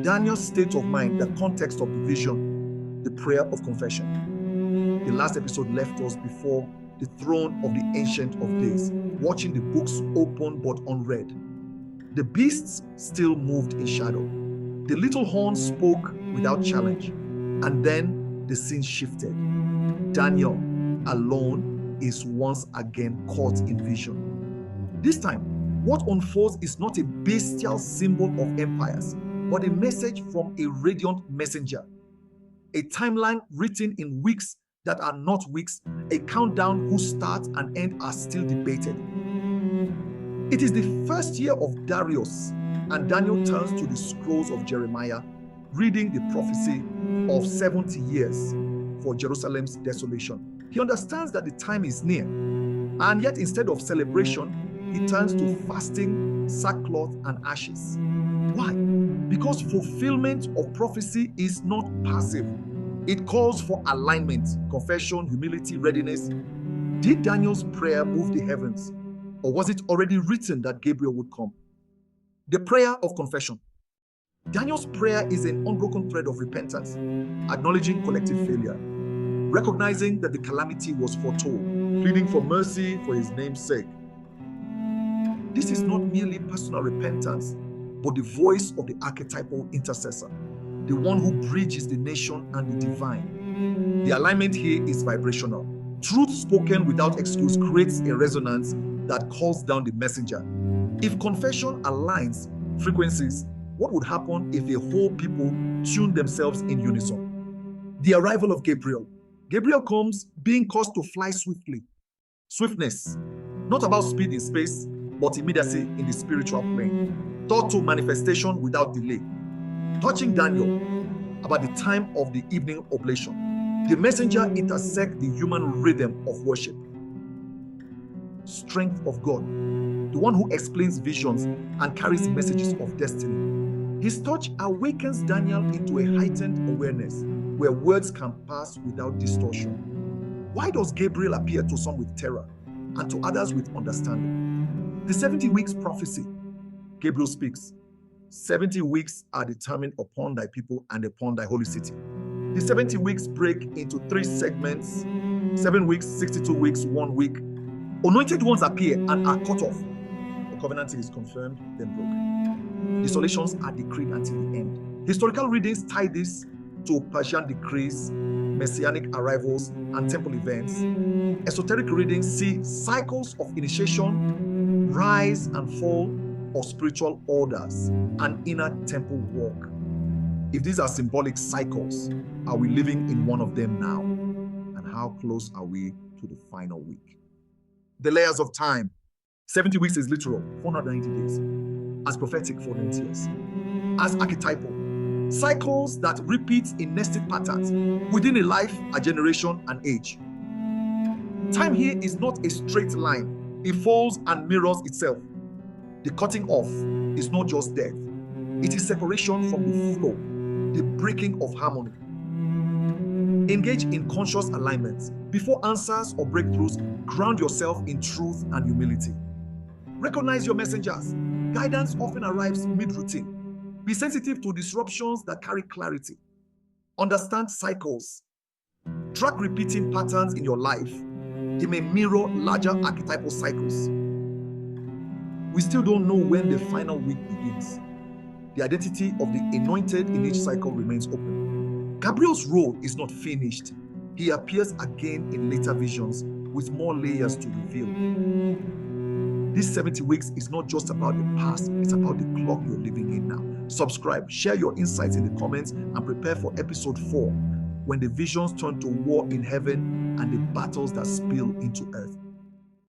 Daniel's state of mind, the context of the vision, the prayer of confession. The last episode left us before the throne of the Ancient of Days, watching the books open but unread. The beasts still moved in shadow. The little horn spoke without challenge. And then the scene shifted. Daniel alone is once again caught in vision. This time, what unfolds is not a bestial symbol of empires, but a message from a radiant messenger. A timeline written in weeks that are not weeks, a countdown whose start and end are still debated. It is the first year of Darius, and Daniel turns to the scrolls of Jeremiah, reading the prophecy of 70 years for Jerusalem's desolation. He understands that the time is near, and yet instead of celebration, he turns to fasting, sackcloth, and ashes. Why? Because fulfillment of prophecy is not passive. It calls for alignment, confession, humility, readiness. Did Daniel's prayer move the heavens, or was it already written that Gabriel would come? The prayer of confession. Daniel's prayer is an unbroken thread of repentance, acknowledging collective failure, recognizing that the calamity was foretold, pleading for mercy for his name's sake. This is not merely personal repentance, but the voice of the archetypal intercessor, the one who bridges the nation and the divine. The alignment here is vibrational. Truth spoken without excuse creates a resonance that calls down the messenger. If confession aligns frequencies, what would happen if a whole people tuned themselves in unison? The arrival of Gabriel. Gabriel comes being caused to fly swiftly. Swiftness, not about speed in space, but immediacy in the spiritual plane. Taught to manifestation without delay. Touching Daniel about the time of the evening oblation, the messenger intersects the human rhythm of worship. Strength of God, the one who explains visions and carries messages of destiny. His touch awakens Daniel into a heightened awareness where words can pass without distortion. Why does Gabriel appear to some with terror and to others with understanding? The 70 weeks prophecy, Gabriel speaks. 70 weeks are determined upon thy people and upon thy holy city. The 70 weeks break into 3 segments, 7 weeks, 62 weeks, 1 week. Anointed ones appear and are cut off. The covenant is confirmed, then broken. Desolations are decreed until the end. Historical readings tie this to Persian decrees, messianic arrivals, and temple events. Esoteric readings see cycles of initiation, rise and fall of spiritual orders, and inner temple work. If these are symbolic cycles, are we living in one of them now? And how close are we to the final week? The layers of time. 70 weeks is literal, 490 days. As prophetic, 490 years. As archetypal. Cycles that repeat in nested patterns within a life, a generation, and age. Time here is not a straight line. It folds and mirrors itself. The cutting off is not just death. It is separation from the flow, the breaking of harmony. Engage in conscious alignments. Before answers or breakthroughs, ground yourself in truth and humility. Recognize your messengers. Guidance often arrives mid-routine. Be sensitive to disruptions that carry clarity. Understand cycles. Track repeating patterns in your life. They may mirror larger archetypal cycles. We still don't know when the final week begins. The identity of the anointed in each cycle remains open. Gabriel's role is not finished. He appears again in later visions with more layers to reveal. This 70 weeks is not just about the past, it's about the clock you're living in now. Subscribe, share your insights in the comments, and prepare for episode 4, when the visions turn to war in heaven and the battles that spill into earth.